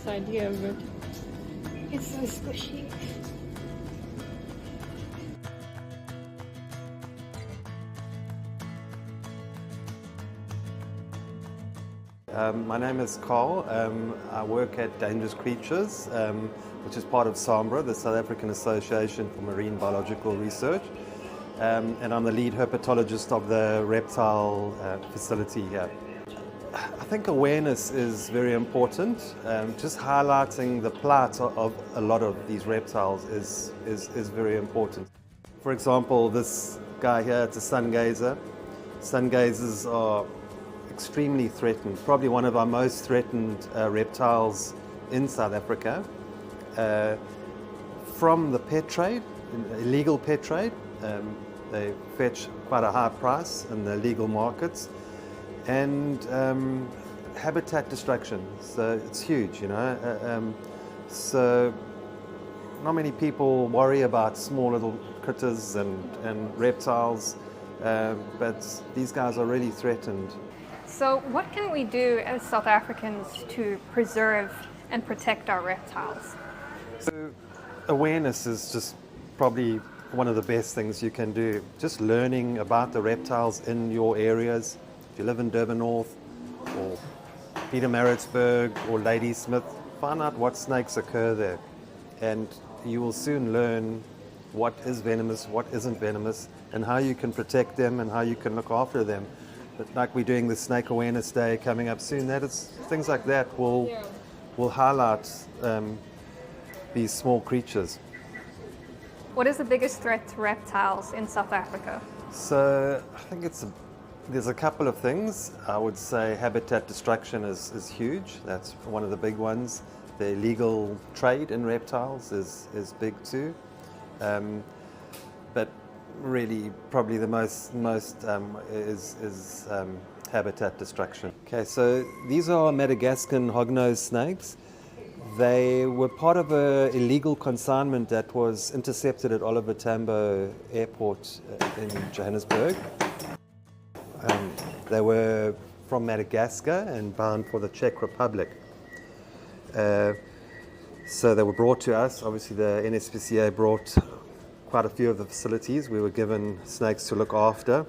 nice idea, but it's so squishy. My name is Carl. I work at Dangerous Creatures, which is part of SAAMBR, the South African Association for Marine Biological Research. And I'm the lead herpetologist of the reptile facility here. I think awareness is very important. Just highlighting the plight of a lot of these reptiles is very important. For example, this guy here, it's a sun gazer. Sun gazers are extremely threatened, probably one of our most threatened reptiles in South Africa. From the pet trade, illegal pet trade, they fetch quite a high price in the legal markets, and habitat destruction, so it's huge, you know. So not many people worry about small little critters and reptiles, but these guys are really threatened. So what can we do as South Africans to preserve and protect our reptiles? So awareness is just probably one of the best things you can do. Just learning about the reptiles in your areas. If you live in Durban North or Pietermaritzburg or Ladysmith, find out what snakes occur there, and you will soon learn what is venomous, what isn't venomous, and how you can protect them and how you can look after them. But like we're doing the Snake Awareness Day coming up soon, things like that will highlight these small creatures. What is the biggest threat to reptiles in South Africa? So I think there's a couple of things. I would say habitat destruction is huge. That's one of the big ones. The illegal trade in reptiles is big too. But really, probably the most is habitat destruction. Okay, so these are Madagascan hognose snakes. They were part of an illegal consignment that was intercepted at Oliver Tambo Airport in Johannesburg. They were from Madagascar and bound for the Czech Republic. So they were brought to us. Obviously, the NSPCA brought quite a few of the facilities. We were given snakes to look after,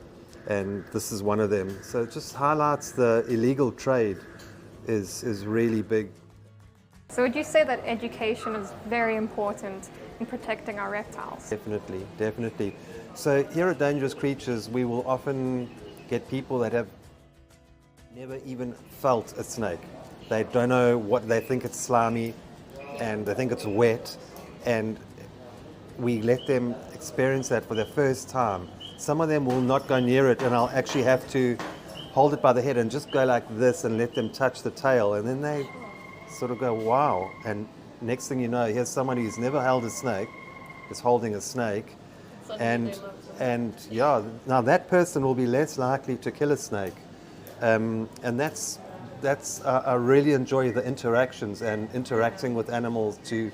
and this is one of them. So it just highlights the illegal trade is really big. So would you say that education is very important in protecting our reptiles? Definitely. So here at Dangerous Creatures, we will often get people that have never even felt a snake. They don't know what, they think it's slimy and they think it's wet, and we let them experience that for the first time. Some of them will not go near it, and I'll actually have to hold it by the head and just go like this and let them touch the tail, and then they sort of go, wow. And next thing you know, here's someone who's never held a snake, is holding a snake, and yeah, now that person will be less likely to kill a snake. And that's I really enjoy the interactions and interacting with animals to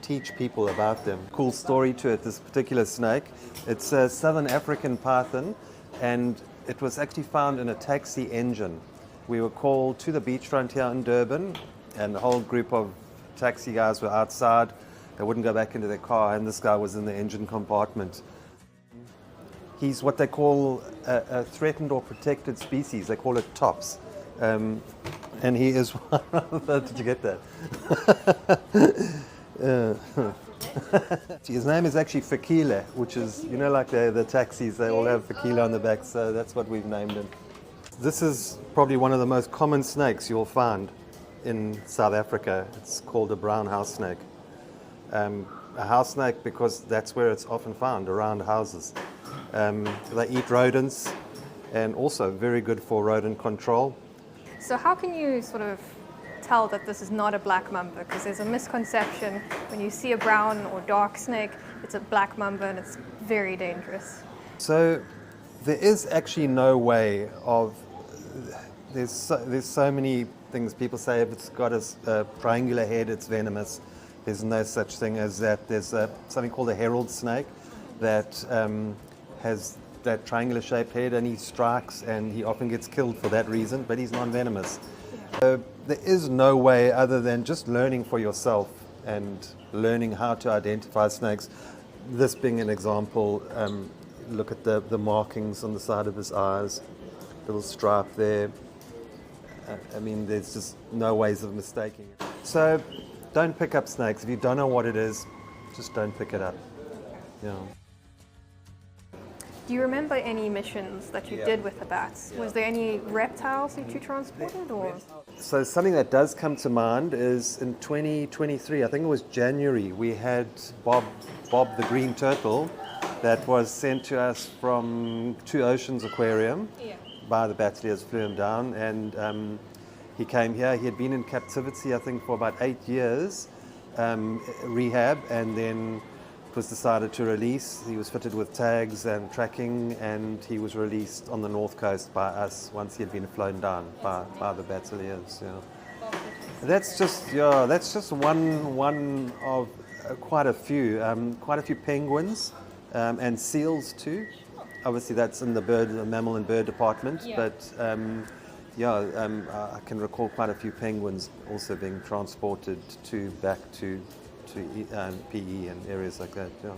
teach people about them. Cool story to it, this particular snake. It's a Southern African python, and it was actually found in a taxi engine. We were called to the beachfront here in Durban, and the whole group of taxi guys were outside. They wouldn't go back into their car, and this guy was in the engine compartment. He's what they call a threatened or protected species. They call it TOPS. And he is one of the, did you get that? His name is actually Fakile, which is, you know, like the taxis, they all have Fakile on the back, so that's what we've named him. This is probably one of the most common snakes you'll find in South Africa. It's called a brown house snake. A house snake because that's where it's often found, around houses. They eat rodents, and also very good for rodent control. So how can you sort of tell that this is not a black mamba? Because there's a misconception when you see a brown or dark snake, it's a black mamba and it's very dangerous. So there is actually no way of, there's so many things people say. If it's got a triangular head, it's venomous. There's no such thing as that. There's something called a herald snake that has that triangular shaped head, and he strikes, and he often gets killed for that reason, but he's non-venomous. There is no way other than just learning for yourself and learning how to identify snakes. This being an example, look at the markings on the side of his eyes, little stripe there. I mean, there's just no ways of mistaking it. So don't pick up snakes. If you don't know what it is, just don't pick it up. Yeah. Do you remember any missions that you Yeah. did with the bats? Was there any reptiles that you transported, or? So something that does come to mind is in 2023, I think it was January, we had Bob the green turtle that was sent to us from Two Oceans Aquarium by the Bateleurs, flew him down, and he came here. He had been in captivity, I think, for about 8 years, rehab, and then it was decided to release. He was fitted with tags and tracking, and he was released on the north coast by us once he had been flown down by the Bateleurs. Yeah. That's just one of quite a few penguins and seals too. Obviously, that's in the mammal and bird department, but I can recall quite a few penguins also being transported back to PE and areas like that. Yeah.